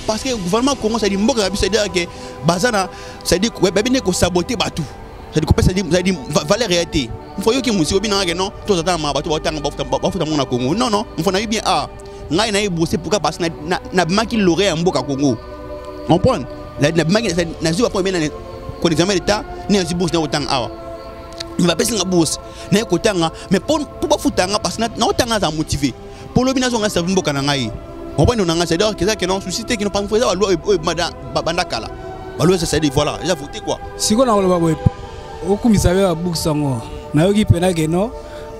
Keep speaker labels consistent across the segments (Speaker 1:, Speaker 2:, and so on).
Speaker 1: parce que le gouvernement Congo, ça dit que Bazana, ça dit que saboter Batou. Ça dit que valeur réalité. Il faut que nous bien non, tout le temps Congo. Non, non, il faut bien ngai na bossé pour parce que na maki l'aurait en boka Congo. On comprend? La maki na zo pas bien ko examen d'état, ne si bosse na autant awa. Il va passer na bosse. Na ko tanga, mais pour pas futanga parce que na autant za motivé. Pour le binazon na servir boka na ngai. On comprend nous c'est dire que ça que non société qui nous pas faire la loi banda kala. Ba loi ça dit voilà, il a voté quoi.
Speaker 2: Si ko na ko ba boy. O kumisabe ba book sango. Na yoki pena ke no.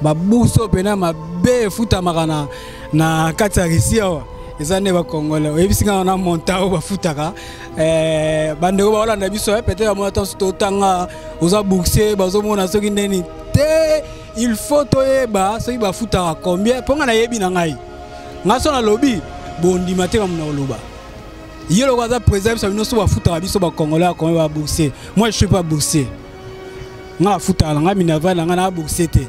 Speaker 2: Ba buso pena ma be futa makana na kati ya Russia eza ne ba Congolais oyebisinga na monta o ba futaka bandeko ba wala na biso peut-être mo attend to tanga oza boxer bazo mona soki ndeni te il faut toyeba soki ba futaka combien ponga na yebi na ngai ngaso na lobby bondi mateka mona oloba yelo kwa za président ça bino so ba futaka biso ba Congolais combien ba boxer moi je suis pas boxer nga futaka nga minava nga na boxer te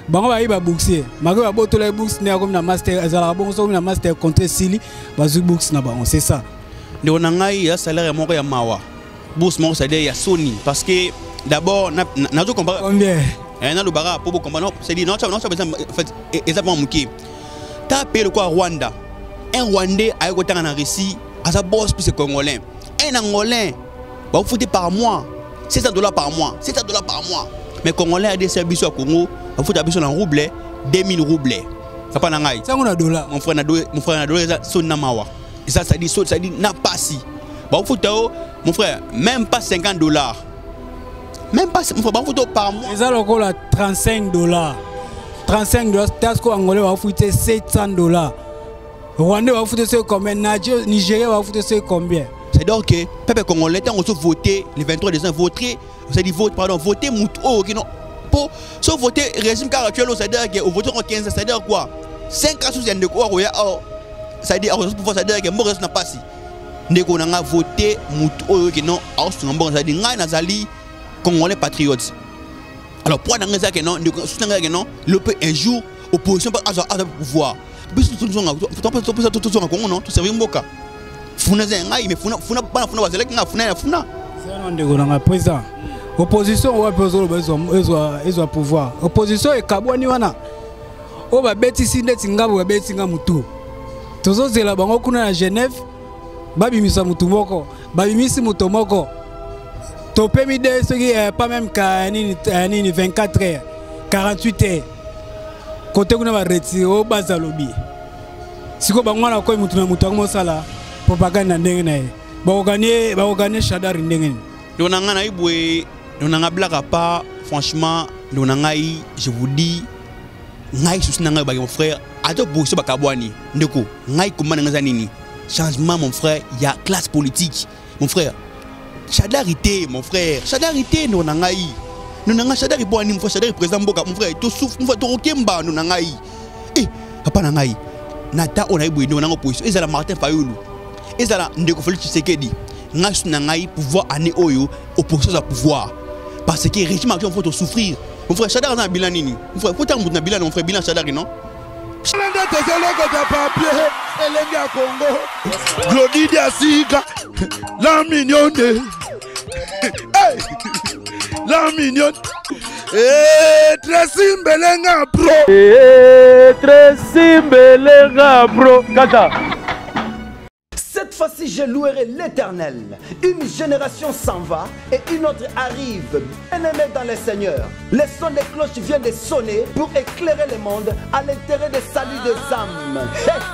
Speaker 2: bango ba iba boxer mago ba botola box ne comme na master azala bongo so na master contre Sili bazu box na bango c'est ça
Speaker 1: ndio na ngai ya salaire moko ya mawa bourse moko ça ya Sony parce que d'abord na zo comparer
Speaker 2: combien
Speaker 1: na lo bara pour comparer c'est dit non ça fait exactement muki ta payé quoi Rwanda un Rwandais a eu autant en Russie à sa boss plus congolais un Angolais va vous foutre par mois $600 par mois $600 par mois mais Congolais a des services au Congo il faut taper sur un rouble 2000 roubles ça pas nangai
Speaker 2: ça on a dollar
Speaker 1: mon frère na dollar ça na mawa et ça dit n'a pas si bon faut mon frère même pas $50 même pas mon frère faut par mois
Speaker 2: et ça encore là $35 Tasco Angolais va foutre $700 Rwandais va foutre ce combien Nigeria va foutre ce combien
Speaker 1: c'est donc que peuple congolais tant on se voter le 23 décembre voter c'est dit voter muto qui non pour sauf voter régime actuel c'est-à-dire que voter en 15 c'est-à-dire quoi 5 ans sous de quoi c'est-à-dire pour c'est-à-dire que Maurice n'a pas si ndeko na voter muto qui non au bon c'est-à-dire ngai nazali congolais patriote alors pour dans ça que non ndeko soutenir que non le peut un jour opposition pas à pouvoir bis tout tout Congo non tout servir mboka funa ngai mais funa pas funa bazela nga funa
Speaker 2: c'est non ndeko na président opposition ou besoin pouvoir opposition et kabwani wana o ba betisi ndeti ngabo ba betinga mutu tozo zela bango kuna na Genève babimisa mutu moko babimisi mutu moko topemi de soki pas même ka nini 24 heures 48 heures côté kuna ba retire o bazalobi siko bango na ko mutu na mutu ngo sala propagande na ndenge na ye ba gagner Shadari ndenge
Speaker 1: donc na ngana ibwe nous n'avons pas franchement nous n'avons je vous dis ngai souci nanga ba mon frère ato bosso ba kabwani ndeko ngai comment nga zanini changement mon frère il y a classe politique mon frère chadarité mon frère chadarité nous n'avons chadari boani mon frère chadari président Mboka mon frère to souffre mon frère to okemba nous n'avons papa nangai nata on a ibwe nous n'avons opposition ezala Martin Fayulu ezala ndeko Félix Tshisekedi ngai souci nangai pouvoir année oyo opposition à pouvoir parce que le régime actuel faut souffrir. Mon frère Chadar na bilan nini. Mon frère faut tant na bilan mon frère bilan Chadar non.
Speaker 3: Glody Diasika la mignonne. La mignonne. Très simbelenga bro.
Speaker 4: Très simbelenga bro. Kata.
Speaker 5: Cette fois-ci, je louerai l'Éternel. Une génération s'en va et une autre arrive. Bien-aimés dans le Seigneur, le son des cloches vient de sonner pour éclairer le monde à l'intérêt des saluts des âmes.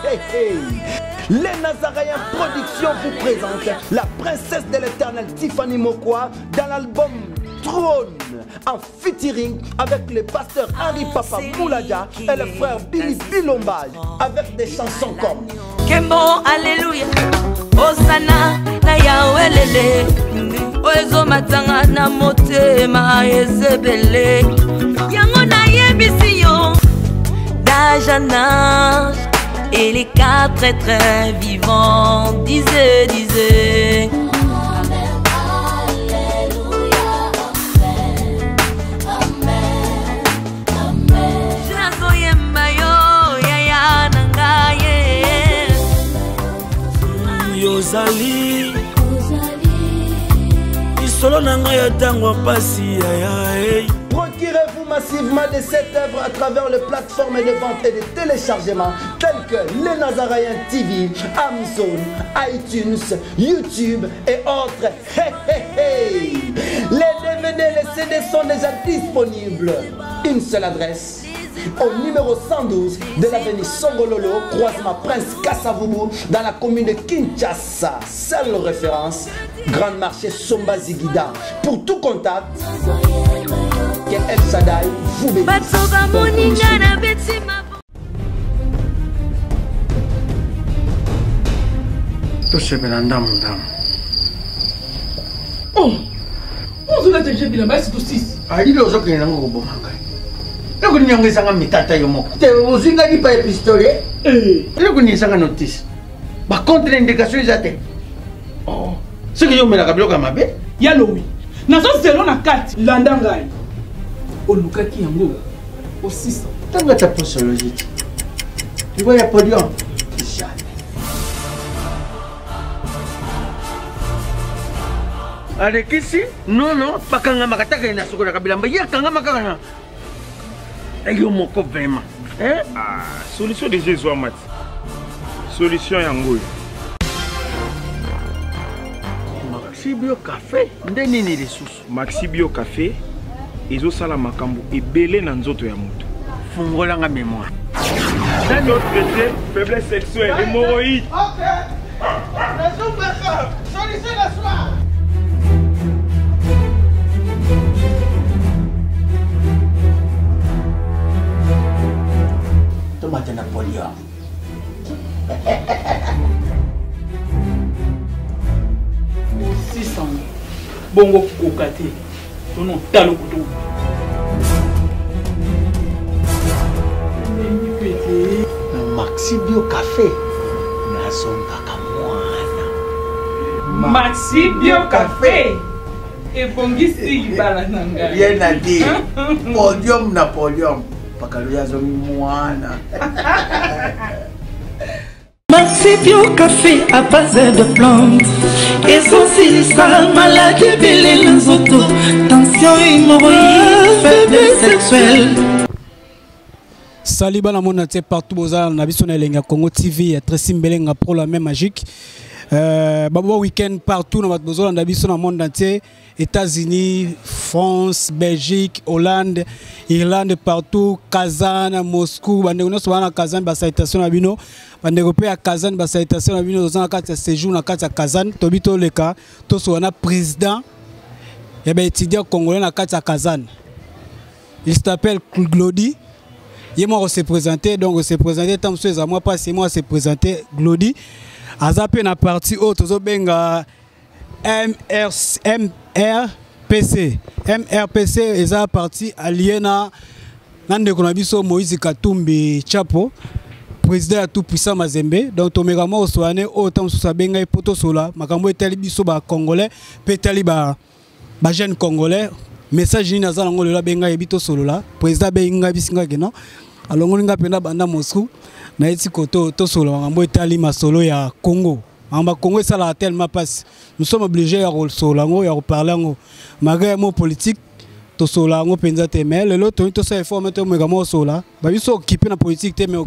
Speaker 5: Hey, hey, hey. Les Nazaréens Production vous présentent la princesse de l'Éternel Tiffany Mokwa dans l'album Trône en featuring avec le pasteur Henri Papa Moulaja et le frère Billy Bilomba avec des chansons comme
Speaker 6: Kembo Alléluia Osana na Yahweh lele Oezo matanga na motema ezebele Yango na yebisi yo d'âge en âge et les 4 êtres vivants disaient
Speaker 7: ozali isolo na ngai ya ntango pasi yaya.
Speaker 5: Procurez-vous massivement de cette œuvre à travers les plateformes de vente et de téléchargement telles que Les Nazaraïens TV, Amazon, iTunes, YouTube et autres. Hey, hey, hey. Les DVD et les CD sont déjà disponibles. Une seule adresse. Au numéro 112 de l'avenue Songololo, croisement Prince Kassavoubou, dans la commune de Kinshasa. Seule référence, Grand Marché Somba Zigida. Pour tout contact, que El Shaddai vous bénisse.
Speaker 8: Oh, on se l'a déjà vu là-bas, c'est aussi. Ah, il a aussi un gros je ne sais pas si vous avez un pistolet. Je ne sais pas notice. Par contre, l'indication est atteinte. Oh, ce que je me rappelle comme ça. Yaloui. Nous sommes selon la carte. Landangai. Au Lukaki Yango. Au 600. Tu vas taper sur le site. Tu vois, il y a podium. Jamais. Avec ici, non, pas quand on m'a attaqué, il y a un kabila. Il y a un kabila. Et yo moko vraiment. Hein?
Speaker 9: Ah, solution de Jésus Mat. Solution yango.
Speaker 8: Maxi Bio Café, ndeni ni ressources.
Speaker 9: Maxi Bio Café, ezo sala makambo ebele na nzoto ya moto.
Speaker 8: Fungola nga mémoire.
Speaker 9: Dans notre traité, faiblesse sexuelle, hémorroïde.
Speaker 8: OK. Solution la soir. Tomate Napoléon.
Speaker 10: bongo kokate tono talo kutu
Speaker 8: Maxi Bio Café nazonga kamwana
Speaker 10: Maxi Bio Café ebongisi libala nanga
Speaker 8: bien a dit podium Napoléon pakaluya zo mwana
Speaker 11: Maxi Bio Café à base de plantes essentiel ça maladie belé l'enzoto tension hémorroïde faiblesse sexuelle.
Speaker 2: Salut bana mona te partout boza na biso na Elenga Congo TV très simbelenga pour la même magique babo week-end partout na bozo na biso na monde entier États-Unis, France, Belgique, Hollande, Irlande partout, Kazan, Moscou, bande on so na Kazan ba citation na bino bande européen à Kazan ba citation na bino dans carte séjour na carte Kazan tobito leka to so na président et ben étudiant congolais na carte Kazan. Il s'appelle Glody. Il m'a se présenté, donc se présenté tant que à moi pas c'est moi se présenter Glody. Azapé na partie haute zo benga MRPC. MRPC est la partie aliena nande konabiso Moïse Katumbi Chapo, président à tout puissant Mazembe. Donc to megamo osoane autant so benga e poto sola makambo etali biso ba congolais petali ba jeune congolais. Message ni nazala ngolo la benga ebito solo la président benga bisinga keno alongo linga penda banda Moscou na eti koto to solo ngambo etali masolo ya Congo amba Congo ça la tellement passe nous sommes obligés à solo ngo ya parler ngo malgré mo politique to solo ngo penza te mais le lot to ça effort mettre mo ngamo solo ba biso occupé na politique te mais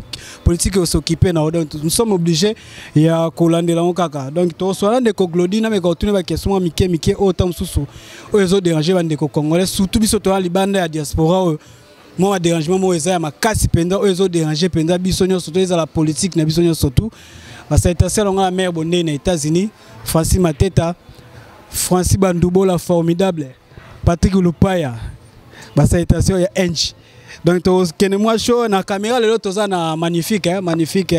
Speaker 2: politique aussi occupé na donc nous sommes obligés ya kolandela ngo kaka donc to solo de ko Glody na me ko tune ba question mike autant susu ozo déranger bande ko congolais surtout biso to libanda ya diaspora moi dérangement moi eza ma kasi penda ozo déranger penda biso nyo surtout eza la politique na biso nyo surtout parce que c'est selon la mère bonne aux États-Unis Francis Mateta Francis Bandoubo la formidable Patrick Lupaya ba citation ya Ench donc to kene moi show na caméra le lot na magnifique magnifique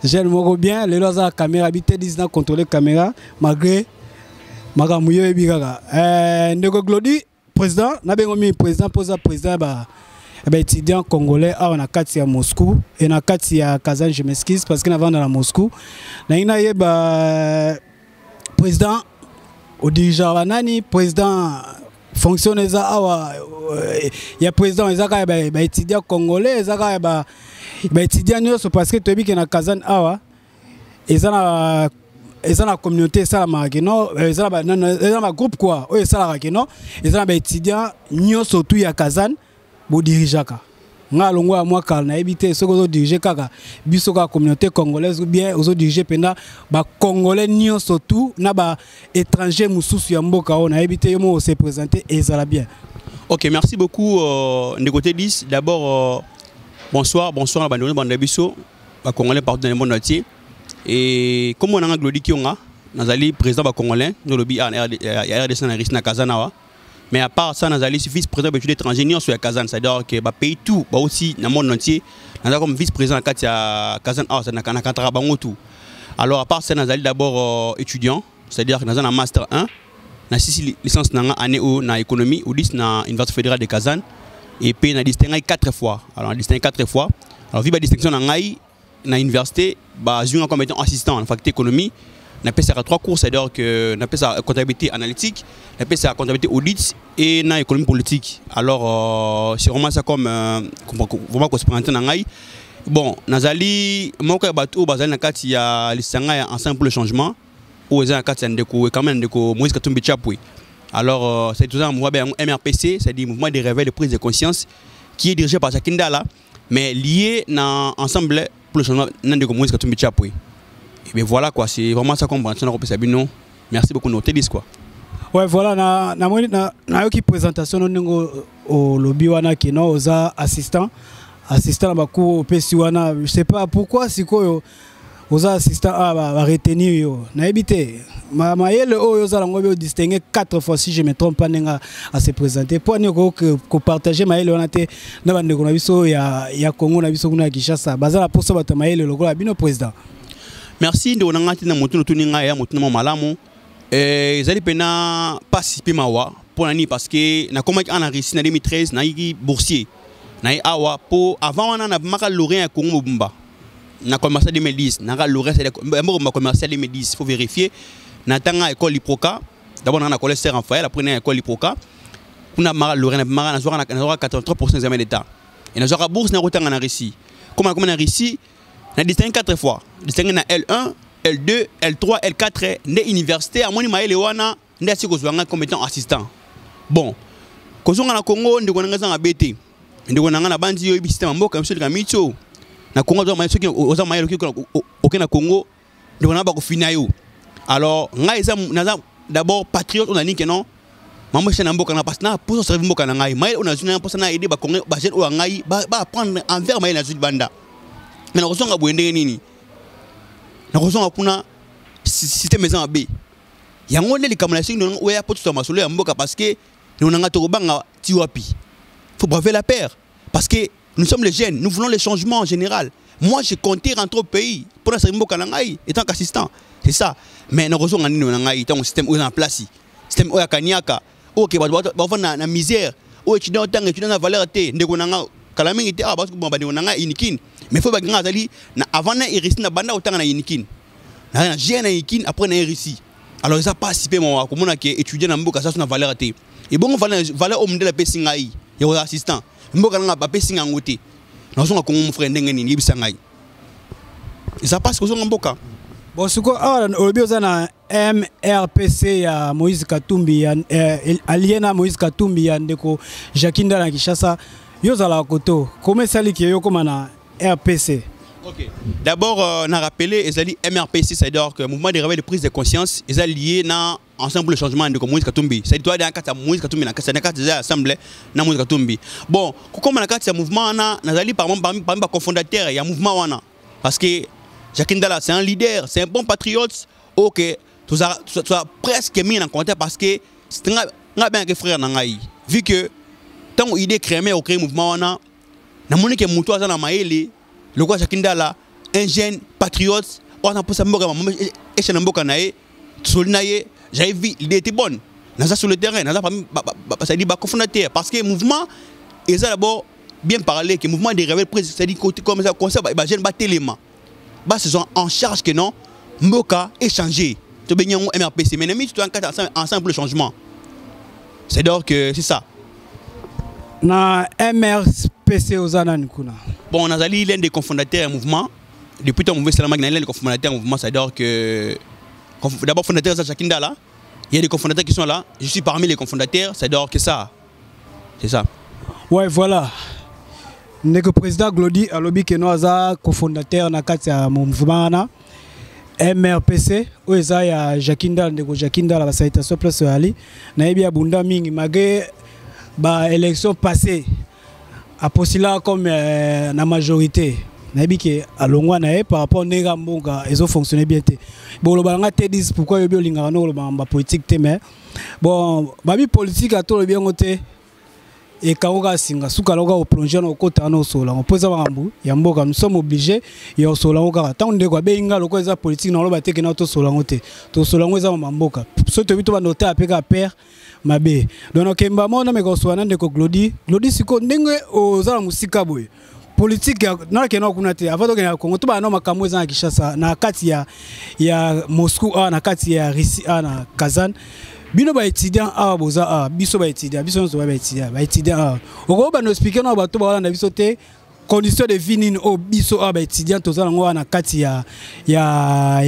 Speaker 2: j'aime moko bien le lot za caméra habité 10 ans contrôler caméra malgré magamuyo ebikaka ndeko Glody président na bengo mi président posa président ba étudiant congolais à na kati ya Moscou et na kati ya Kazan je m'excuse parce que avant dans la Moscou na ina yeba président au dirigeant banani président fonctionne za awa ya président ezaka ba étudiant congolais ezaka ba étudiant nyonso parce que tobi ke na Kazan awa ezana eza na communauté ça la keno eza na groupe quoi oyo ça la keno eza na ba étudiant nyonso tu ya Kazan bo dirigeaka nga longo ya moi kala na ebité soko zo diriger kaka biso ka communauté congolaise ou bien ozo diriger penda ba congolais nyonso tu na ba étranger mususu ya mboka on na ebité yo mo se présenter et ça la bien.
Speaker 1: OK, merci beaucoup de côté 10. D'abord bonsoir la bande biso ba congolais partout dans le monde entier. Et comme on a Glody Kionga, nous allons président ba congolais, nous lobby à RDC na risque na Kazanawa. Mais à part ça, nous allons vice-président de l'étranger sur Kazan, c'est-à-dire que bah pays tout, bah aussi dans le monde entier, nous avons comme vice-président à Kazan, ça n'a qu'un travail tout. Alors à part ça, nous allons d'abord étudiants, c'est-à-dire que nous avons un master 1, nous avons 6 licences dans l'année où dans l'économie, ou 10 dans l'université fédérale de Kazan, et puis nous avons distingué 4 fois. Alors on a distingué 4 fois. Alors vu la distinction dans l'université, bah je suis comme étant assistant en faculté d'économie. On appelle ça 3 cours, c'est-à-dire que on appelle ça comptabilité analytique, on appelle ça comptabilité audit et dans économie politique. Alors c'est vraiment ça comme vraiment qu'on se présente dans l'AI. Bon, Nazali, moi quand bateau bazali nakati ya lisanga ensemble pour le changement, ou ezali nakati ya ndeko quand même ndeko Moïse Katumbi Chapwe. Alors c'est tout ça mouvement MRPC, c'est-à-dire mouvement de réveil de prise de conscience qui est dirigé par Jakindala, mais lié dans ensemble pour le changement ndeko Moïse Katumbi Chapwe. Et bien voilà quoi, c'est vraiment ça qu'on prend. Merci beaucoup nos télis quoi.
Speaker 2: Ouais voilà, na yoki présentation au lobby wana kino oza assistant na baku pesi wana, je sais pas pourquoi siko oza assistant va retenir yo. Na ebité mayele oyo oza lango be distinguer 4 fois si je me trompe pas nenga à se présenter. Pour ne ko partager mayele wana te na bande ko na biso ya Congo na biso kuna Kinshasa. Bazala pour ça bata mayele lokola bino président.
Speaker 1: Merci de vous na motu tuninga ya motu na malamu ezali pena participer mawa pour nani parce que na comment en réussi en 2013 na yi boursier na yi awa pour avant on a maka lauréat à Congo Mobumba na commencé en 2010 na lauréat c'est m'a commencé en 2010 faut vérifier na tanga école Liproca d'abord na collège Saint Raphaël après na école Liproca kuna maka lauréat na maka na 83% examen d'état et na zora bourse na rotanga na réussi comment na réussi na distingué 4 fois. Distingué na L1, L2, L3, L4, né université, à mon maïle wana, né assis comme étant assistant. Bon, quand on a na Congo, on a un BT. On a un bandi yo système mbo comme celui de Micho. Na Congo, on a ceux qui ont maïle au Congo, on a pas finayo. Alors, d'abord patriote on a dit que non. Maman chez Nambo kana parce na pour servir mbo kana ngai. Maïle on a une pour ça na aider ba Congo, ba jeune o ngai, ba prendre envers maïle na sud banda. Mais nous avons un nini. Nous avons un système maison B. Il y a un les camarades où il y a pas tout ça masolo en boka parce que nous avons un torobanga tiwapi. Faut braver la paire parce que nous sommes les jeunes, nous voulons les changements en général. Moi j'ai compté rentrer au pays pour la mboka nangai étant qu'assistant. C'est ça. Mais nous avons un nangai étant un système où en place. Système où ya kanyaka. OK, ba na misère. Où étudiant tant étudiant na valeur té ndeko nanga kalaming été parce que bon ba nanga inikin. Mais il faut que avant de rester dans banda autant na yinikin na jeune na yinikin après na réussi alors ça participer moi comme on a étudier dans mboka ça na valeur té et bon valeur homme de la pesinga yi ya assistant mboka nga ba pesinga ngote na so ko mon frère ndenge nini yebisa ngai et ça passe ko so mboka
Speaker 2: bon suko olobi oza na MRPC ya Moïse Katumbi ya aliena Moïse Katumbi ya ndeko Jakinda na Kinshasa yo za la koto comment ça li yo comme na RPC. Ok.
Speaker 1: D'abord, on a rappelé les MRPC, c'est-à-dire que le mouvement de réveil de prise de conscience est lié à ensemble le changement de Moïse Katumbi. C'est toi dans le cadre de Moïse Katumbi, dans le cadre de l'Assemblée de Moïse Katumbi. Bon, comme dans le cadre de ce mouvement, on a parmi les cofondateurs, il y a un mouvement. Parce que Jakindala, c'est un leader, c'est un bon patriote. Ok, tu as presque mis en compte parce que c'est un bien frère Nangaï. Vu que tant l'idée créée au créer mouvement, na moni ke mutu aza na maele le quoi Jakindala un jeune patriote on a posé mboka maman et chez mboka nae solinaye j'avais vu l'idée était bonne naza sur le terrain naza parmi ça dit ba cofondateur parce que mouvement et ça d'abord bien parler que mouvement des réveils prise ça dit côté comme ça concept ba jeune ba téléma ba se sont en charge que non mboka échanger to benyan MRPC mais nami tu ensemble le changement c'est donc que c'est ça
Speaker 2: na MRPC ozana nikuna.
Speaker 1: Bon, on a l'un des cofondateurs du mouvement. Depuis ton mouvement, c'est l'un des cofondateurs du mouvement. C'est-à-dire que d'abord fondateur de Jakindala. Il y a des cofondateurs qui sont là. Je suis parmi les cofondateurs. C'est d'or que ça. C'est ça.
Speaker 2: Ouais, voilà. Le président Glody Alobi Kenoaza, cofondateur de mouvement MRPC, où il y a Jakindala, la salutation place Ali. Naïbi Abunda Ming, malgré l'élection passée, à postula comme la majorité. Naïbi qui a longwa naé par rapport à Negambonga, ils ont fonctionné bien. Bon, le balanga te dit pourquoi il y a une politique mais bon, babi politique a tout le bien côté. Et quand on a souka au plongé au côté à nos sols, on pose un bambou, yamboka, nous sommes obligés, et on sola au cara. Tant de quoi, benga, le quoi, la politique, non, le bâti qui n'a pas solangoté. Tout solango, ça mamboka. Surtout, tu vas noter à péga père, ma bé. Donc, on a un mais qu'on soit un de Glody. Glody, c'est qu'on dengue aux armes musika boy. Politique, non, qui n'a pas été. Avant de gagner, on a un makamoué à Kishasa, na Katia, ya Moscou, na Katia, Rissi, na Kazan. Bino ba étudiant a boza biso ba étudiant ba étudiant oko ba no expliquer no ba to ba na biso te condition de vie nini o biso ba étudiant to zala ngwa na kati ya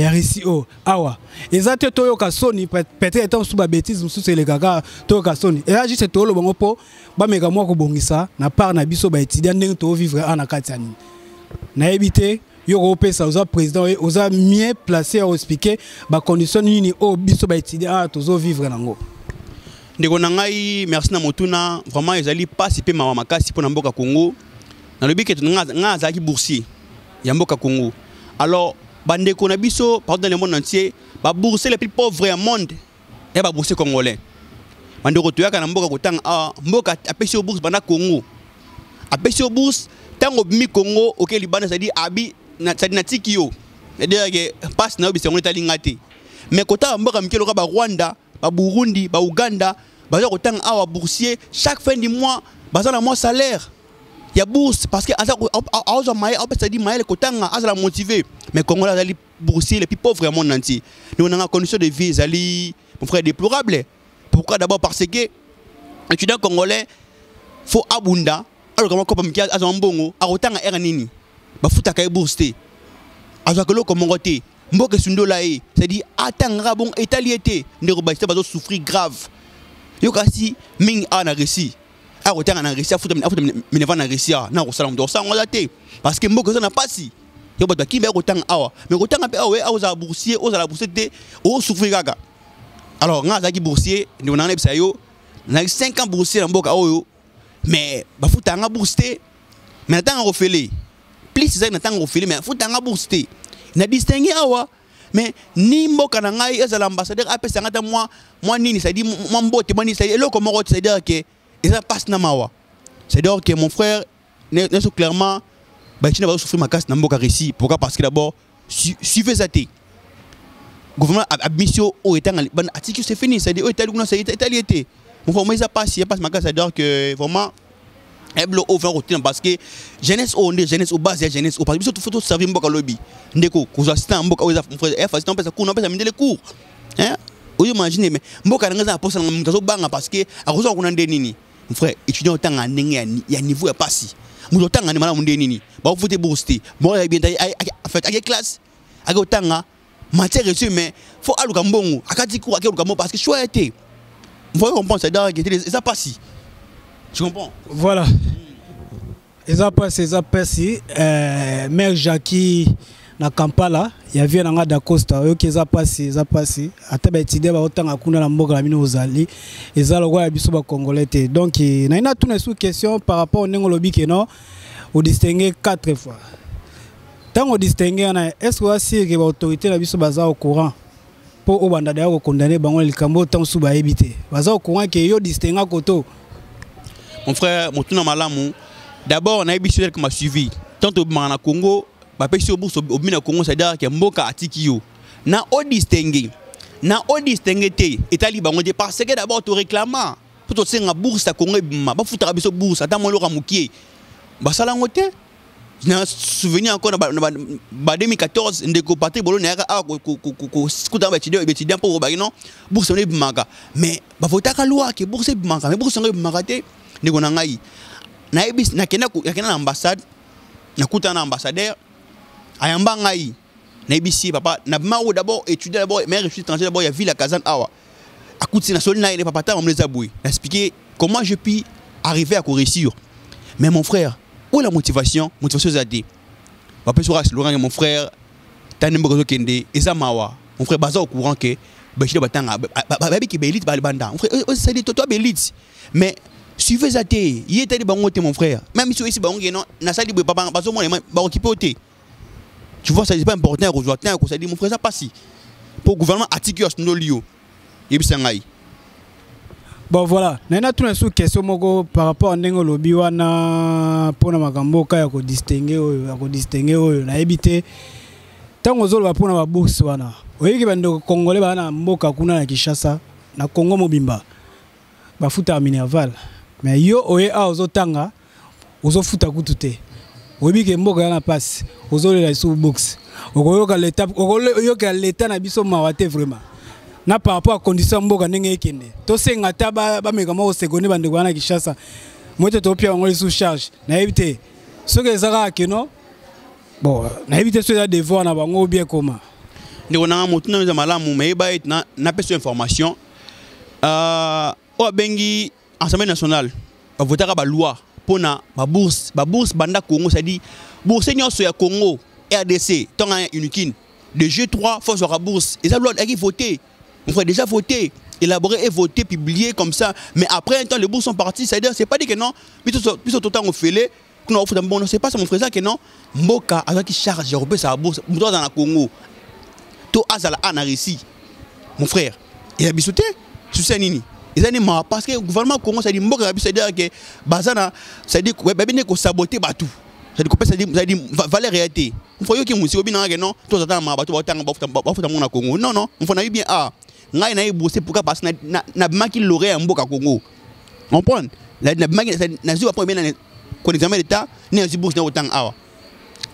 Speaker 2: risi o awa ezate to yo kasoni peut-être étant sous ba bêtise musu c'est le gaga to kasoni et là juste to lo bango po ba meka mo ko bongisa na part na biso ba étudiant ndenge to vivre na kati ani na éviter yo repesa aux président aux mieux placé à expliquer ba condition nini o biso ba étudiant tozo vivre nango
Speaker 1: ndeko nangai merci na motuna vraiment ezali participer ma makasi pour mboka Congo na lobi ke nga zaki boursier ya mboka Congo alors bandeko na biso partout dans le monde entier ba boursier les plus pauvres au monde et ba boursier congolais bandeko toyaka na mboka kotanga mboka apesi au bourse bana Congo apesi au bourse tango mi Congo OK Liban ça dit abi na tiki yo c'est-à-dire que passe na obi c'est lingate mais kota mboka mikelo ka ba Rwanda ba Burundi ba Uganda ba kotanga awa boursier chaque fin du mois baza na mois salaire ya bourse parce que aza maï ça dit maï le kotanga aza motivé mais Congo là les boursiers les plus pauvres au monde entier nous on a condition de vie zali mon frère déplorable. Pourquoi? D'abord parce que étudiant congolais faut abunda alors comment ko pamkia aza mbongo a kotanga era nini bafuta kay bourse azakelo ko mongote mboke sundola e c'est dit atanga bon étaliété ndeko ba bazo souffrir grave yo kasi ming ana récit a kotanga na récit afuta mineva na récit na ko salam do sangola te parce que mboke na pasi yo ba ki ba kotanga awa mais kotanga pe awe aza boursier oza la boursier te o souffrir gaga alors nga zaki boursier ndeko na nebisa yo na 5 ans boursier na mboka oyo mais bafuta nga bourse te mais natanga refélé plus ça natanga refélé mais futa nga bourse te na distinguer awa mais ni mboka na ngai ezala ambassadeur apesa ngata moi nini ça dit moi mbote moi ni ça dit eloko moko c'est dire que ça passe na mawa c'est dire que mon frère ne clairement ba chine ba souffrir ma casse na mboka récit pourquoi parce que d'abord suivez ça te gouvernement admission au état ban article c'est fini c'est dire au état nous c'est italiété mon frère mais ça passe ma casse c'est dire que vraiment eblo over parce que jeunesse au base jeunesse au parce que tout faut servir mboka lobby ndeko ko assistant mboka oza mon frère assistant pesa kuna pesa mindele cours hein vous imaginez mais mboka nga posa mkazo banga parce que akozo kuna nde nini mon frère étudiant tanga ndenge ya niveau ya passi muzo tanga ni mala munde nini ba voter booster bon ya bien en fait avec classe avec tanga matière reçue mais faut aluka mbongo akati cours akeluka mo parce que choix été vous comprendre ça ça passe. Tu comprends?
Speaker 2: Voilà. Ils ont passé Mère Jackie na Kampala, il y avait un d'Acosta, ils ont passé. Après, ils ont autant à Kuna Mboga la mine aux alliés, ils ont le droit à Bissouba Congolais. Donc, il y a toutes les questions par rapport au Nengolobi qui non, on distingue 4 fois. Tant on distingue, est-ce que que l'autorité de Bissouba au courant pour Obanda d'ailleurs condamner Bango le Cambo tant sous éviter. Baza au courant que yo distingue à Koto.
Speaker 1: Mon frère, mon tour malamu. D'abord, on a habitué comme suivi. Tant au Congo, bah pêcher au bourse au Congo, c'est-à-dire que Mboka Atikio. Na o distingué te. Italie bango de parce que d'abord tu réclames. Pour te sentir en bourse à Congo, bah foutre à biso bourse. Attends moi le ramoukier. Bah ça l'angoté. Je me souviens encore en 2014, ndeko Patrick Bolo n'a pas étudiant pour non bourse on est bimaka. Mais bah faut ta loi que bourse bimaka. Mais bourse on est bimaka te. Ndeko nangai. Na ebis na kena ambassade. Na kuta na ambassadeur. Ayamba ngai. ici papa na maro d'abord étudier d'abord mais je suis étranger d'abord il y a ville à Kazan awa à coup de national les papa on me les a boué expliquer comment je puis arriver à réussir mais mon frère où est la motivation zadé papa sur Laurent mon frère t'as n'importe kende et ça mawa mon frère baza au courant que bachida batanga babi ki belite ba banda mon frère ça dit toi belite mais suivez zadé il était bango mon frère même si ici bango non na sali papa bazo mo ba occuper oté. Tu vois, ça n'est pas important aujourd'hui. Ça dit, mon frère, ça passe. Pour le gouvernement, article nos lieux.
Speaker 2: Bon, voilà. Nous avons une question par rapport à Nengo Lobiwana pour Magambo, qui a distingué. On a évité. Tant que nous avons une bourse, on a dit que les Congolais ont na Kinshasa, na Congo Mobimba. Ba futa Minerval. Mais yo, oye, a ozotanga, ozofuta kutute. Oui, que mboka na passe aux la sous box okoyoka l'état okoyoka l'état na biso mawate vraiment na par rapport à condition mboka ndenge ekende to senga ta ba meka mo seconde bande kwana Kinshasa moto to pia ngoli sous charge na éviter ce que ezaka keno bon na éviter ceux devoir na bango bien comment
Speaker 1: ndiko na motu na malamu mais ba na pesa information o bengi Assemblée nationale va voter ba loi pona ba bourse banda Congo ça dit bourse nyonso ya Congo RDC tant unique de G3 faut sur la bourse et ça doit être voté on faut déjà voter élaborer et voter publier comme ça mais après un temps les bourses sont partis c'est à dire c'est pas dit que non puis tout temps on fait les qu'on faut bon c'est pas ça mon frère ça que non mboka avec qui charge européen sa bourse dans la Congo to azala ana réussi mon frère il a bisouté sous ça nini parce que le gouvernement Congo ça dit mboka c'est-à-dire que bazana ça dit que bébé ko saboter batou ça dit valeur réalité il faut que musi obina que non tout ça ma batou batanga bafuta mon Congo non on faut na bien ngai na bosser pourquoi parce na maki l'aurait en mboka Congo on prend la maki na zuba pas bien ko examen d'état ni aussi bourse na autant awa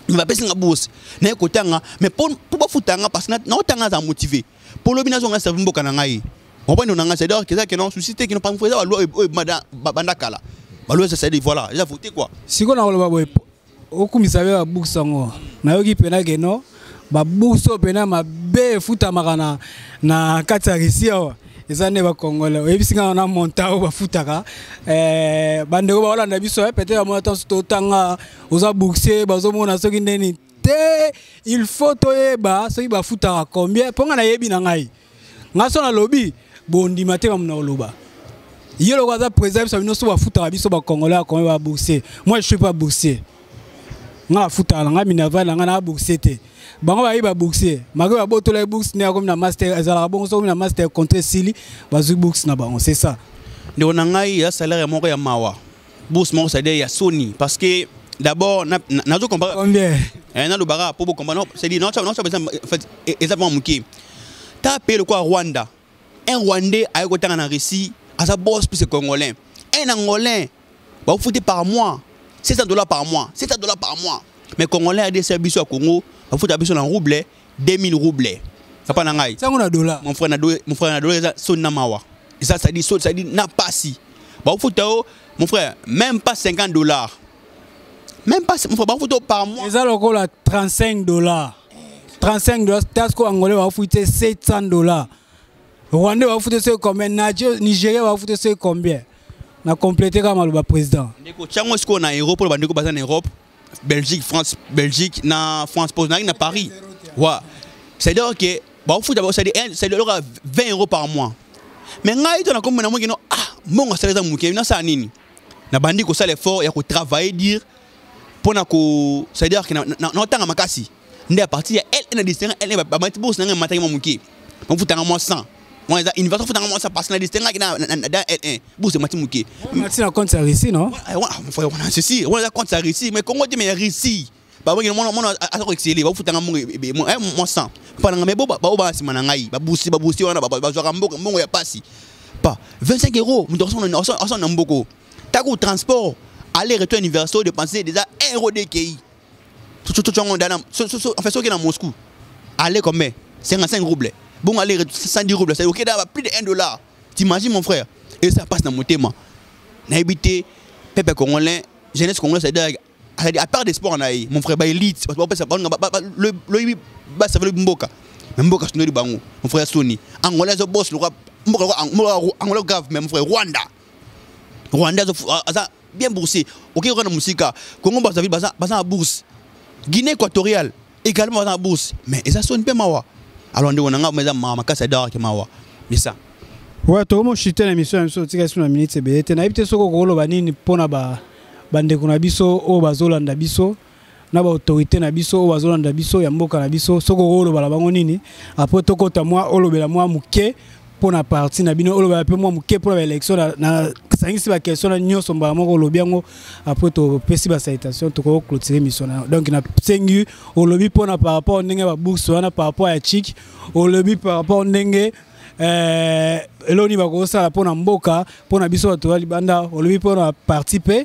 Speaker 1: mais pesa nga bourse na ko tanga mais pour bafutanga parce que na otanga za motiver pour l'obina zo nga servir mboka na ngai on va nous c'est-à-dire que ça que non suscité qui nous pas faire la loi banda kala la loi ça dit voilà déjà voté quoi
Speaker 2: si on a le okumisa ba bourse ngo na yoki pena que non ba bourse pena ma be futa makana na kati ya Russia ezane ba Congolais ebisinga na montao ba futaka bandeko ba Holanda biso peut-être mo temps totanga oza bourse bazo mona soki ndeni te il faut toyeba soki ba futaka combien ponga na yebi na ngai ngaso na lobby bondi maté ba mna oloba yelo kwaza président biso bino so ba futaka biso ba Congolais comme ba bourse moi je suis pas boursier nga futa nga Minerval nga na bourse te bango ba yiba bourse mako ba botola bourse ne comme na master ezala bongo so na master contre sili bazu bourse na bango c'est ça
Speaker 1: ndeko na ngai ya salaire moko ya mawa bourse moko ça dit ya Sony parce que d'abord na zo comparer
Speaker 2: combien
Speaker 1: na lo bara pour comprendre c'est dit non ça fait exactement muki ta payé le quoi Rwanda un Rwandais a eu autant en Russie à sa boss plus congolais un Angolais va vous foutre par mois $600 par mois mais Congolais a des services au Congo va foutre en roubles 2000 roubles ça pas nangai
Speaker 2: ça on a $.
Speaker 1: mon frère na dollar ça son namawa et ça dit n'a pas si va vous foutre mon frère même pas $50 même pas mon frère va foutre par mois
Speaker 2: ça le cola $35 Tasco Angolais va foutre $700 Rwandais va foutre combien Nigeria va foutre combien na compléter comme le président
Speaker 1: ndeko chango sko na Europe le bandeko baza na Europe Belgique Belgique na France pour na Paris wa c'est dire que ba foutre c'est de 20 € par mois mais ngai to na comme na mo kino mongo saleza muke na sa nini na bandiko ça l'effort ya ko travailler dire pour na ko c'est dire que na tanga makasi ndé à partir elle na distingue elle ba mati bourse na mataki mo muke on foutre na mo 100 moi il va te foutre moi ça parce que la distingue qui dans L1 bourse mati muke
Speaker 2: mati na compte ça ici non
Speaker 1: on a ceci on a compte ça ici mais Congo dit mais ici ba bon mon a ko exceller ba foutre moi 100 pas na mais ba sima na ngai ba bourse wana ba zo mboka mbongo ya pasi pas 25 €. Nous devons en beaucoup. T'as qu'au transport, aller retour universel dépenser déjà 1 € de KI. En fait, ce qui est dans Moscou, aller combien 55 roubles. Bon, aller 110 roubles, c'est ok d'avoir plus de $1. T'imagines mon frère? Et ça passe dans mon thème. N'a habité, peuple congolais, jeunesse congolaise, c'est-à-dire à part des sports mon frère ba élite le ba ça veut le mboka mais mboka c'est le bango mon frère Sony Angola zo boss le Angola grave mais mon frère Rwanda ça bien boursé OK on a musique Congo Brazzaville baza bourse Guinée équatoriale également baza bourse mais ça sonne pas mawa alors on a mais ma kasa d'or que mawa mais ça
Speaker 2: ouais to mo chité l'émission so tika sur la minute be te na ibite soko ko loba nini pona ba bande kuna biso o bazolanda biso na ba autorité na biso o bazolanda biso ya mboka na biso soko ko loba la bango nini après to kota moi o lobela moi muke pona parti na bino o lobela pe moi muke pour l'élection na sangisi ba question na nyoso mba moko lobiango après to pesi ba salutation to ko clôturer mission donc na sengu o lobi pona par rapport ndenge ba bourse wana par rapport à chic o lobi par rapport ndenge eloni bakosa la pona mboka pona biso to libanda o lobi pona participer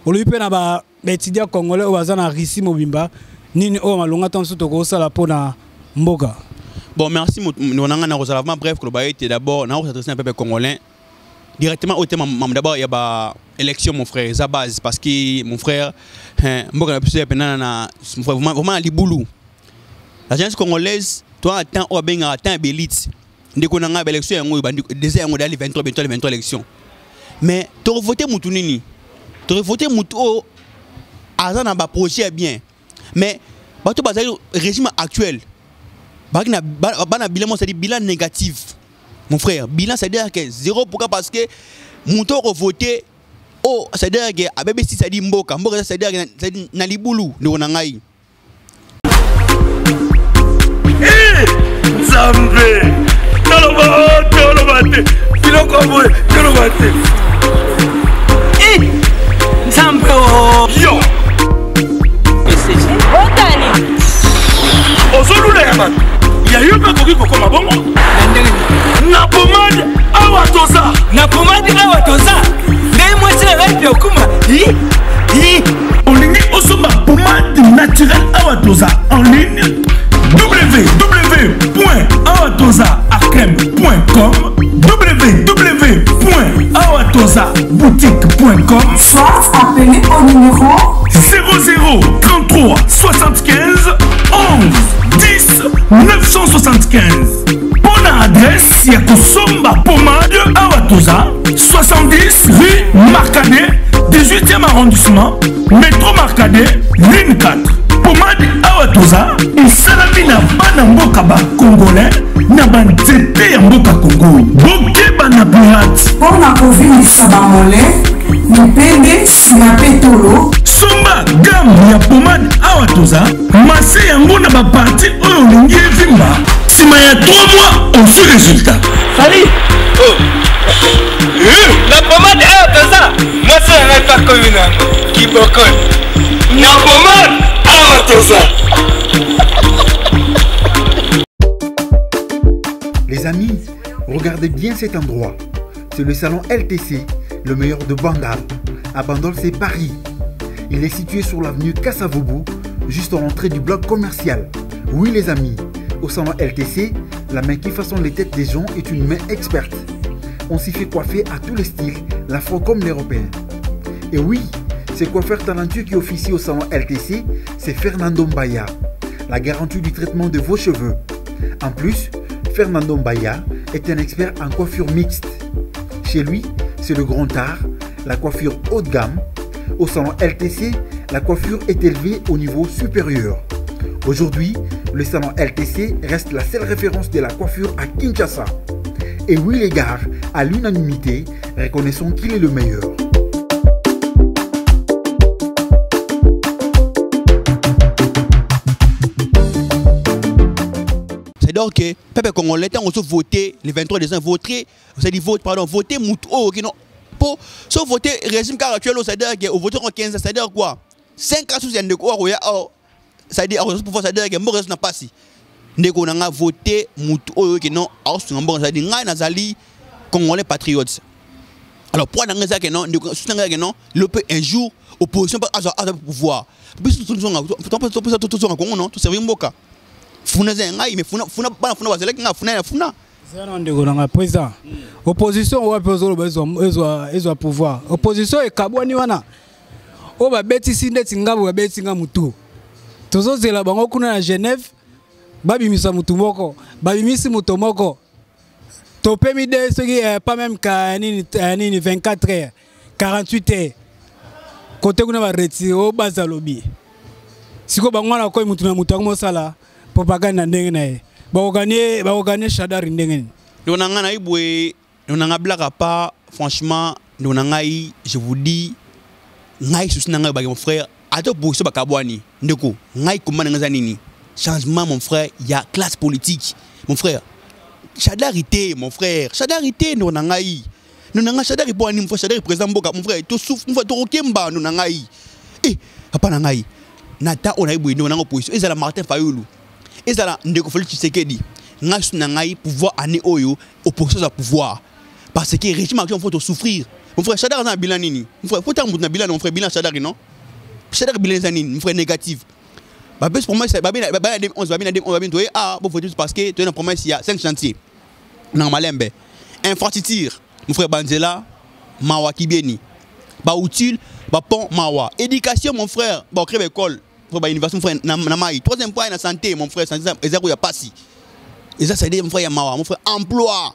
Speaker 2: o lobi pe na ba étudiants congolais o bazana risi mobimba nini o malonga tanso to kosa la pona mboka.
Speaker 1: Bon merci nous on a resalvement bref que le d'abord na s'adresser un peuple congolais directement au thème d'abord il y a ba élection mon frère ça base parce que mon frère mboka na biso penana mon frère vraiment liboulou la jeunesse congolaise toi attends o benga attends belite ndeko na nga élection yango déjà yango dali 23 élection mais tu voter mutu nini tu voter mutu o azana ba projet bien mais bato bazali régime actuel bana bilan c'est bilan négatif mon frère bilan c'est dire que zéro pourquoi parce que mutu ko voter oh c'est dire que abebe si ça dit mboka c'est dire que na libulu ndeko na ngai
Speaker 3: Zambe Tolobate Kilokobo Tolobate
Speaker 11: Zambe
Speaker 3: Yo
Speaker 11: Otani
Speaker 3: Ozolula yaman Ya yuka koki kokoma bongo Na pomade awa toza
Speaker 11: Ndai mwese radio kuma
Speaker 3: Olingi osoma pomade naturelle awa toza en ligne www.awatozaarkem.com www.awatozaboutique.com
Speaker 11: soit appelez au numéro
Speaker 3: 00 33 75 11 10 975. Bonne adresse Yakosomba Pomade Awatoza 70 rue Marcadet 18e arrondissement métro Marcadet ligne 4. Pomade Awatoza esalami na bana mboka ba congolais na banzete ya mboka Congo bokeba na pirate
Speaker 11: mpona kovilisa bamole mipende sima petolo
Speaker 3: somba gamme ya pomade Awatoza mase yango na baparti oyo olingi evimba nsima ya 3 mois osu résultat
Speaker 11: sali na pomade Awatoza mase yango etakomi nango kibokol
Speaker 3: na pomade Awatoza.
Speaker 12: Les amis, regardez bien cet endroit. C'est le salon LTC, le meilleur de Bandal. À Bandal, c'est Paris. Il est situé sur l'avenue Kassavoubou, juste à l'entrée du bloc commercial. Oui les amis, au salon LTC, la main qui façonne les têtes des gens est une main experte. On s'y fait coiffer à tous les styles, l'afro comme l'européen. Et oui, ce coiffeur talentueux qui officie au salon LTC, c'est Fernando Mbaya, la garantie du traitement de vos cheveux. En plus, Fernando Mbaya est un expert en coiffure mixte. Chez lui, c'est le grand art, la coiffure haut de gamme. Au salon LTC, la coiffure est élevée au niveau supérieur. Aujourd'hui, le salon LTC reste la seule référence de la coiffure à Kinshasa. Et oui les gars, à l'unanimité, reconnaissons qu'il est le meilleur.
Speaker 1: Donc, le peuple congolais, on a voté le 23 décembre, voter Moutou, non, pour voter le régime actuel, c'est-à-dire qu'on vote en 15, c'est-à-dire quoi 5 ans sous de quoi, c'est-à-dire que Maurice n'a pas si. On a voté Moutou, non, c'est-à-dire Nazali, Congolais patriotes. Alors, pour nous dire que non, le peut un jour, opposition à pouvoir. Tout ça, funa zengai me funa bazeleka nga funa
Speaker 2: zana ndeko na président opposition wa pezo ezwa pouvoir opposition ekabwani wana o ba betisi ndeti ngabo ba betinga mutu tozo zela bango kuna na Genève babimisa mutu moko babimisi mutu moko topemi de ce qui est pas même ka nini 24 heures 48 heures côté kuna ba retiré o bazalobi siko bango na ko mutu na mutu ngo sala propagande ndenge na ye ba gagner Shadari ndenge
Speaker 1: nous n'avons ibwe nous n'avons blague pas franchement nous n'avons je vous dis ngai sous n'avons pas mon frère ato pour ce bakabwani ndeko ngai comment n'avons nini changement mon frère il y a classe politique mon frère Shadarité mon frère Shadarité nous n'avons Shadari pour mon frère Shadari président Mboka mon frère tout souffle mon frère tout kemba nous n'avons papa n'avons nata on a ibwe nous n'avons position et ça la Martin Fayulu et ça la ndeko Félix Tshisekedi ngai pouvoir année oyo opposition à pouvoir parce que régime action faut souffrir mon frère Shadar na bilan nini mon frère faut tant na bilan mon frère bilan Shadar non Shadar bilan zanini mon frère négatif ba bes pour moi c'est ba bien 11 ba bien ah bon faut dire parce que tu as une promesse il y a 5 chantiers na Malembe infrastructure mon frère Banzela Mawa Kibieni ba utile ba pont Mawa éducation mon frère ba créer école pour ba université mon frère na mai troisième point na santé mon frère santé ezako ya passi et ça c'est mon frère Yamawa mon frère emploi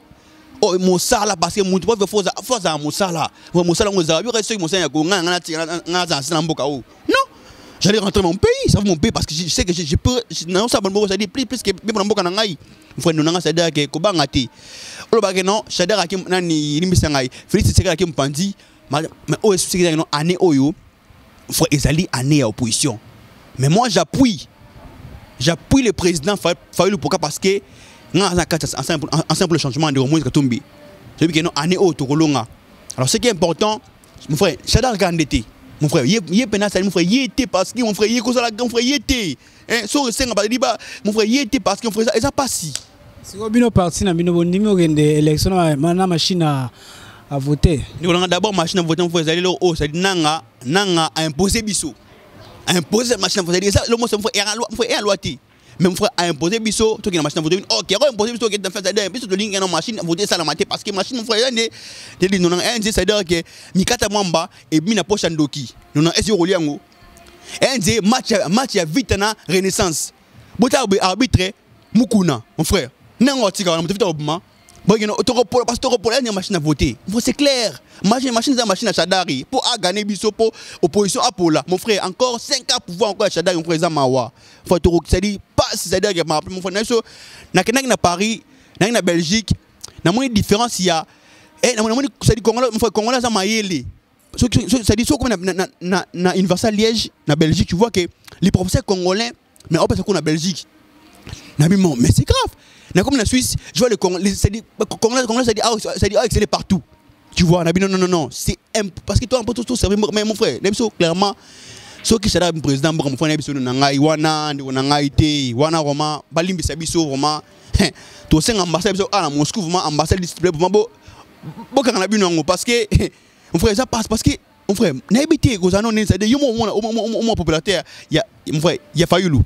Speaker 1: oh mon sala parce que mon tu peux faire ça mon sala mon sala on zabi reste mon sala ko ngana mboka oh non j'allais rentrer mon pays ça mon pays parce que je sais que je peux non ça bon ça dit plus que même mboka na ngai mon frère nanga ça dire que ko bangati o ba que non ça dire que nani limbisa ngai Félix Tshisekedi qui mpandi mais oh c'est que non année oyo frère ezali année à opposition mais moi j'appuie le président Fayulu pourquoi parce que un simple changement de Moïse Katumbi. Je dis que non, année autre Kolonga. Alors ce qui est important, mon frère, Shadar Gandete, mon frère, il penasse mon frère, il était parce que mon frère, il mon frère, il était. Hein, sur le Sénégal, mon frère, il était parce que mon frère, ça passe.
Speaker 2: Si vous avez parti dans une numéro d'élection, ma machine à voter.
Speaker 1: Nous avons d'abord machine à voter, mon frère, aller haut, c'est nanga a imposé biso. Imposer machine à voter, ça le mot c'est mon frère, loi. Mais mon frère a imposé biso toi qui na machine à voter OK il a imposé biso qui dans fait ça biso de ligne na machine à voter ça la maté parce que machine mon frère ne dit non un c'est dire que mikata mwamba et bina poche ndoki non esi roliango un match ya vite na renaissance bota arbitre mukuna mon frère nango tika na mtafita obuma bon autoropole parce que autoropole une machine à voter c'est clair machine za machine à Shadari pour gagner biso pour opposition à Pola mon frère encore 5 ans pouvoir encore Shadari mon frère Mawa faut tout ça dit pas c'est dire que mon frère na Paris na Belgique na moins différence il y a et na ça dit Congolais mon frère Congolais ça mayele ça dit comme na Universal Liège na Belgique tu vois que les professeurs congolais mais on pense qu'on a Belgique na mais c'est grave. Comme la Suisse, je vois le Congolais, ça dit exceller partout. Tu vois, non, c'est parce que toi, un peu tout ça, mais mon frère, clairement, ce qui sera le président, mon frère, Wana Roma, Balim Bisabiso Roma, tout ça, ambassade à Moscou, ambassade display pour moi, parce que mon frère, ça passe parce que mon frère, n'habitez qu'aux annonces, c'est des hommes populaires, il y a mon frère, il y a Fayulu.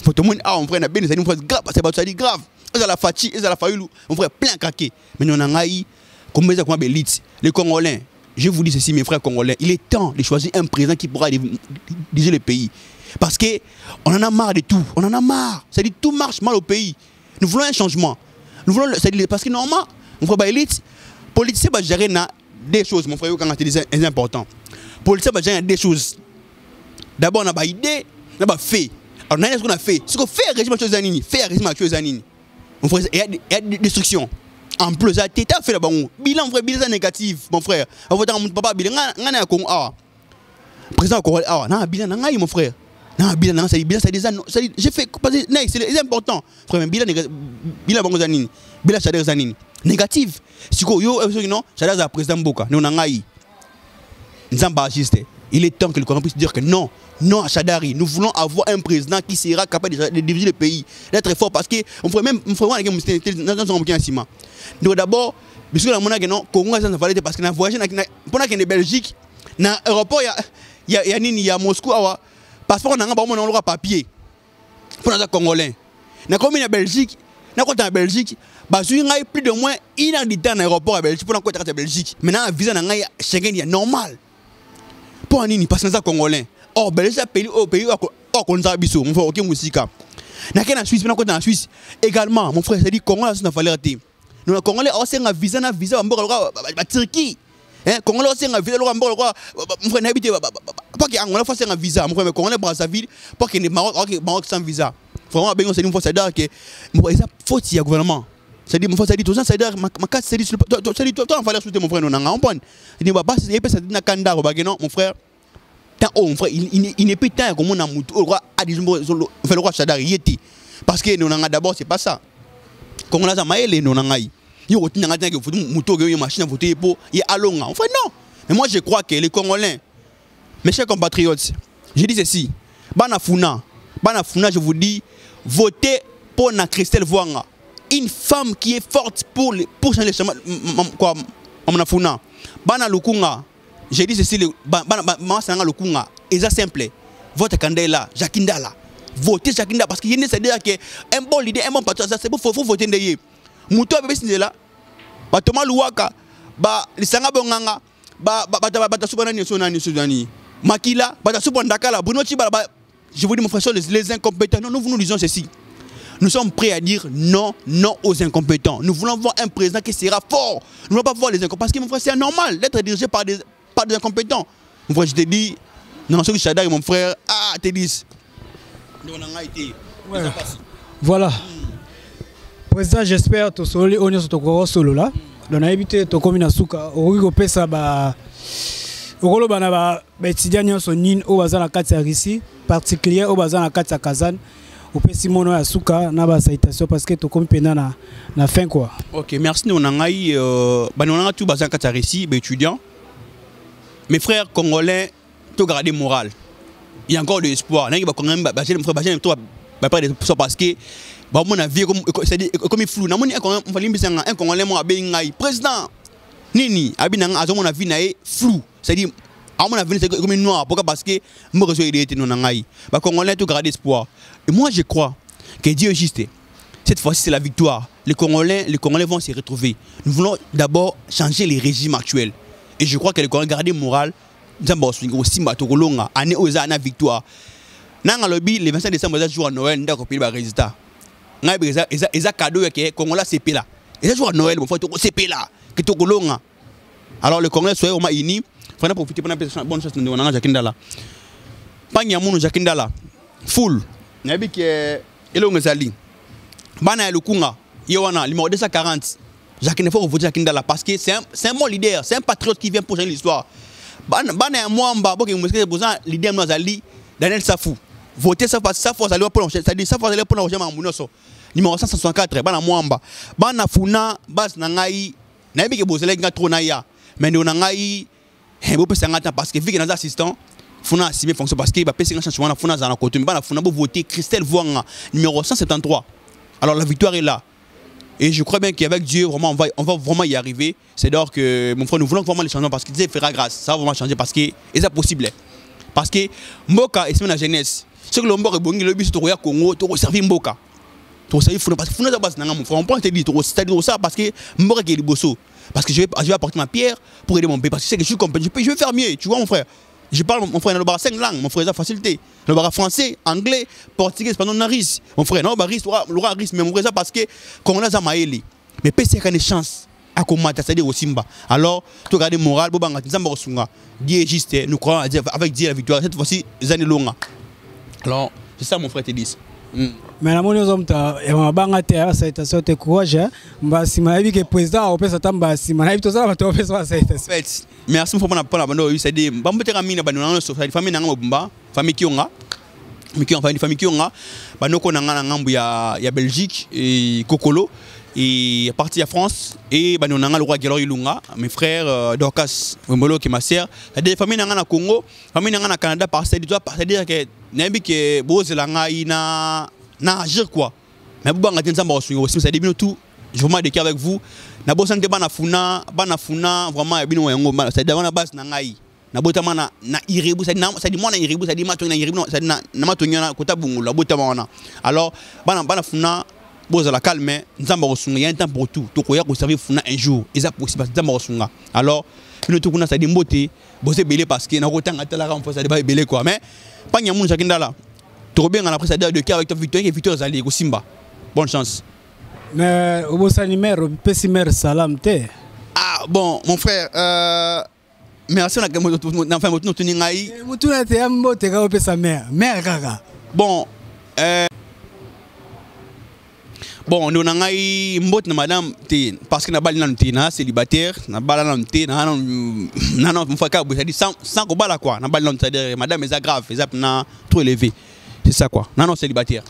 Speaker 1: Faut tout le monde, mon frère, c'est grave, c'est grave. Ça la fatigue, ça la Fayulu, mon frère plein craqué. Mais nous en avons comme l'élite, les Congolais. Je vous dis ceci, mes frères congolais, il est temps de choisir un président qui pourra diriger le pays. Parce que on en a marre de tout, on en a marre. C'est-à-dire tout marche mal au pays. Nous voulons un changement. Nous voulons, parce que normalement, mon frère l'élite, politicien va gérer des choses, mon frère, quand c'est important. Politicien va gérer des choses. D'abord, on a des idées, on a fait. Alors, on a fait. Ce qu'on fait, régime à Chozanini, fait régime à Chozanini. Mon frère, il y a des destructions. En plus, ça a fait le bilan, frère, bilan négatif, mon frère. En fait, mon papa, bilan, président Congolais, bilan, mon frère. Bilan, c'est des années. J'ai fait, c'est important. Frère, bilan, bilan, Shadar Zanini. Négatif. Si vous avez non, Shadar président Mboka, nous n'avons pas. Il est temps que le Congo puisse dire que non à Shadari. Nous voulons avoir un président qui sera capable de diriger le pays, d'être fort parce que on ferait même donc d'abord, parce que la monnaie non Congo ça valait parce que na voyagé pendant qu'il est Belgique, na aéroport il y a Moscou passeport na ba on aura papier. Pour les Congolais. Na comme en Belgique, na quand en Belgique, bah plus de moins une heure de temps à l'aéroport à Belgique pour na Belgique. Maintenant visa na Schengen il est normal. Pour nini parce que ça congolais. Oh ben les pays au pays au konza biso mon frère OK musika. Na kena Suisse na côté en Suisse également mon frère ça dit Congo na valeur té. Nous congolais aussi un visa na visa mboka ba Turquie. Hein congolais aussi un visa mboka mon frère n'habite pas que Angola faut un visa mon frère congolais Brazzaville pas que Maroc sans visa. Vraiment ben on c'est une fois ça dire que ça faut il y a gouvernement. Ça dit mon frère ça dit tout ça dire ma carte ça dit toi en valeur sous mon frère non on comprend. Il dit bah c'est pas ça dit na kanda non mon frère. Oh mon frère, il n'est pas temps comme on a moutou, le roi a dit le roi Chadar yeti parce que nous n'avons d'abord c'est pas ça. Quand on a zamaïle nous n'avons il y a autant d'engagement que faut moutou que machine à voter pour il allonga. Enfin non. Mais moi je crois que les Congolais, mes chers compatriotes, je dis ceci, banafuna, je vous dis, votez pour na Christelle Voanga, une femme qui est forte pour changer le quoi, banafuna, banalukunga. J'ai dit ceci, et ça simple. Votre candidat là, Jakinda là. Votez Jakinda parce qu'il y a c'est-à-dire qu'un bon leader, un bon patron, c'est pour faut voter d'ailleurs. Mouto bébé c'est là. Ba Thomas Luwaka, ba lisanga bonganga, ba subana ni sonani. Makila, ba subanda kala, Bruno Chiba, je vous dis mon frère, les incompétents. Non, nous disons ceci. Nous sommes prêts à dire non aux incompétents. Nous voulons voir un président qui sera fort. Nous ne voulons pas voir les incompétents parce que mon frère c'est anormal d'être dirigé par des incompétents. Mon frère, je te dis, non, ce que Chadar, mon frère, te dis.
Speaker 2: Voilà. Président, j'espère que tu es solo là. On a évité de communer à Souka. On a pesa ba. On a ba étudiants sont nin au bazar la carte ici, particulier au bazar la carte Kazan. On peut Simono à Souka na ba citation parce que tu communes na fin quoi.
Speaker 1: OK, merci nous on a tout bazar la carte ici, étudiants. Mes frères congolais, tout garder moral. Il y a encore de l'espoir. Il y a quand même parce que mon avis comme il flou. Un congolais moi président nini abinanga azo mon avis na flou. C'est-à-dire à mon avis c'est comme noir pourquoi parce que moi reçois idée non ngai. Ba congolais tout garder espoir. Et moi je crois que Dieu est juste. Cette fois-ci c'est la victoire. Les Congolais vont se retrouver. Nous voulons d'abord changer les régimes actuels. Et je crois que les Congolais gardent moral. Nous avons aussi Matogolonga, année aux années victoire. Nanga lobby le 25 décembre ça jour à Noël, nous avons payé le résultat. Nanga ça cadeau que Congolais c'est là. Et ça jour à Noël, mon frère c'est là. Que Togolonga. Alors le Congolais soyez au moins unis. Faut profiter pour une bonne chose nous on a Jakinda là. Pas nyamuno Jakinda là. Full. Nabi que elo ngezali. Bana lukunga. Yowana numéro 240. Jakinda faut voter Jakinda là parce que c'est un bon leader, c'est un patriote qui vient pour changer l'histoire. Bana mwamba boke muske posa leader Mwazali Daniel Safou. Voter ça parce que ça force aller pour ça dit ça force aller pour Roger Mamunoso. Numéro 164 bana mwamba. Bana funa bas na ngai na bi ke bozele nga trop na ya. Mais nous na ngai bo pesa ngata parce que vu que nos assistants funa assumer fonction parce que ba pesa ngata changement na funa za na côté bana funa bo voter Christelle Voanga numéro 173. Alors la victoire est là. Et je crois bien qu'avec Dieu, vraiment, on va vraiment y arriver. C'est d'or que, mon frère, nous voulons vraiment les changements parce que Dieu fera grâce. Ça va vraiment changer parce que c'est possible. Parce que Mboka est la jeunesse. Ce que l'Ombo est bon, le but c'est de regarder Congo, de servir Mboka. De servir Funa. Parce que Funa, mon frère, on peut te dire, c'est-à-dire ça parce que Mboka est le bosso. Parce que je vais apporter ma pierre pour aider mon pays. Parce que c'est que je suis compétent. Je vais faire mieux, tu vois, mon frère. Je parle, mon frère, dans le 5 langues, mon frère, ça facilité. Le bar français, anglais, portugais, espagnol, naris. Mon frère, non, baris, l'aura risque, mais mon frère, ça parce que quand on a Zamaïli, mais PC a une chance à combattre, c'est-à-dire au Simba. Alors, tu regardes moral, Bobanga, Nzambosunga, Dieu est juste, nous croyons avec Dieu la victoire. Cette fois-ci, Zané Longa. Alors, c'est ça, mon frère, te dit.
Speaker 2: Mais la monnaie aux banga terre, ça a été courage. Si ma vie que président, on peut s'attendre, si ma vie tout ça, on peut ça.
Speaker 1: Merci pour la bande. C'est des bambetera mina banana, famille nanga bomba, famille qui onga, famille qui onga, banoko nanga ngambu ya Belgique et Kokolo et parti à France et banonanga le roi Gelor Ilunga, mes frères Dorcas, Molo qui ma sœur, des familles nanga na Congo, famille nanga na Canada parce c'est-à-dire que n'importe que bozelanga ina na agir quoi. Mais vous banga tinza mbosui aussi ça début tout. Je vous demande avec vous. Na bosan te bana funa vraiment ya bino yango ça devant la base na ngai. Na botama na iribu ça dit moi na iribu ça dit mato na iribu ça dit na mato nyana kota bungu la botama wana. Alors bana funa boza la calme nzamba kosunga ya un temps pour tout to koya ko servir funa un jour eza possible nzamba kosunga alors bino to kuna ça dit mbote bose belé parce que na kotanga tala ka mfosa débat belé quoi mais pas nyamun chakinda là to bien après ça de cœur avec ta victoire et victoire zali ko simba bonne chance
Speaker 2: mais obosani mère pesi mère salam te
Speaker 1: ah bon mon frère merci na enfin motu tuni ngai
Speaker 2: motu na te mbote ka opesa mère kaka
Speaker 1: bon bon nous nangai mbot na madame te parce que na bali na te na célibataire na bala na te na non mfaka bo c'est dit sans ko bala quoi na bali na c'est madame est grave c'est na trop élevé c'est ça quoi non célibataire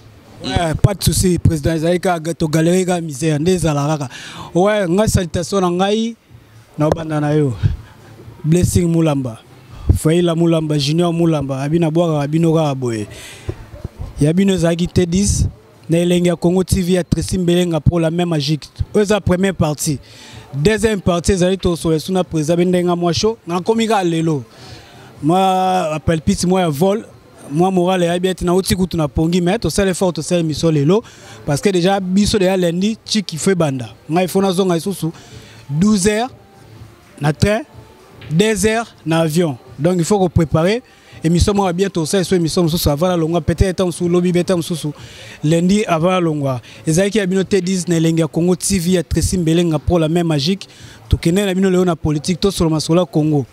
Speaker 2: ouais pas de souci président Zaika to galerie ga misère ndeza la kaka ouais nga salutation na ngai na banda na yo Blessing Mulamba Faila Mulamba Junior Mulamba abina bwaka abino ka boye yabino zaki T10 na elenga Congo TV à Tracy Mbelenga pour la même magique eza première partie deuxième partie zali to so suna président bendenga moi chaud na komika lelo moi appelle piti moi vol moi moral et bien na oti kutu na pongi mais to sale fort to sale miso lelo parce que déjà biso de lundi chiki fait banda ngai fona zonga isusu 12h na train 2h na avion donc il faut qu'on prépare émission moi bientôt ça soit émission sous avant la longue peut-être sous lobby betam sous lundi avant la longue ezaki ya binote 10 na lenga Congo TV à Tracy Mbelenga pour la même magique to kene na bino leo na politique to sur masolo Congo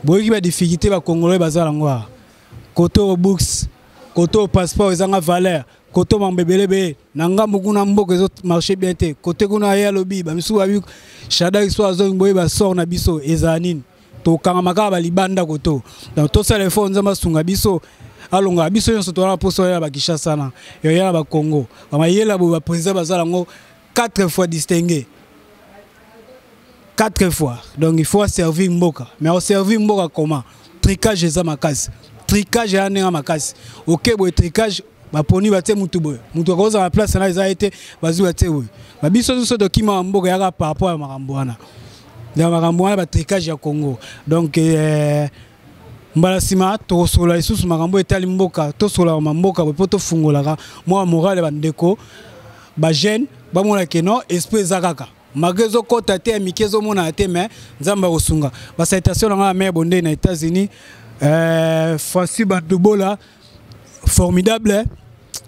Speaker 2: boyiki ba difficulté ba congolais bazala ngwa côté au books côté au passeport ezanga valeur côté mambebelebe nanga mukuna mboko ezo marché bien te côté kuna ya lobby ba misu ba shada soit zone boye ba sort na biso ezanine to kanga makaba libanda koto donc to ça les fonds nzamba sunga biso alonga biso nyonso to na poso ya ba Kinshasa na yo ya ba Congo ba mayela bo ba président bazala ngo 4 fois distingué 4 fois donc il faut servir mboka mais on servir mboka comment tricage eza makasi tricage ya nenga makasi OK boy tricage ba poni ba te mutu boy mutu ko za place na eza été bazu ba te boy ba biso so document mboka ya par rapport à makambo wana dans makambo wana ba tricage ya Congo donc mbala sima to sola isusu makambo etali mboka to sola mboka bo to fungola moi moral ba ndeko ba jeune ba mona keno esprit zakaka magezo kota te mikezo mona te mais nzamba kosunga ba citation na mère bonde na États-Unis Francis Bandubola formidable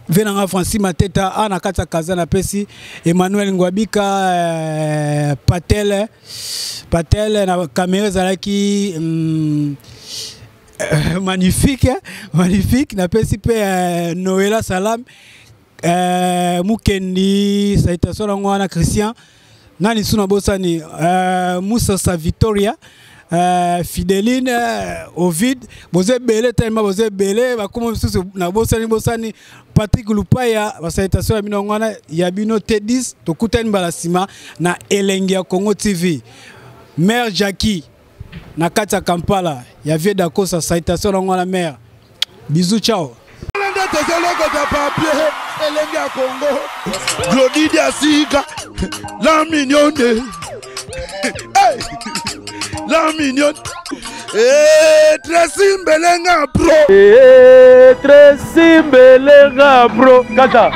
Speaker 2: venanga Francis Mateta ana kata kazana pesi Emmanuel Ngwabika Patel na caméra zalaki magnifique na pesi pe Noëlla Salam Mukendi citation na ngwana Christian nani suna bosani Moussa Sa Victoria Fideline Ovid boze belé tellement boze belé ba comme na bosani Patrick Lupaya ba citation ya bino ngwana ya bino T10 to kutani balasima na elengi ya Congo TV Mère Jackie na kata Kampala ya vie dakosa citation na ngwana mère bisous ciao
Speaker 3: elengi ya Congo Glody Diasika la mignonne la mignonne Tracy Mbelenga bro
Speaker 4: Tracy Mbelenga bro kata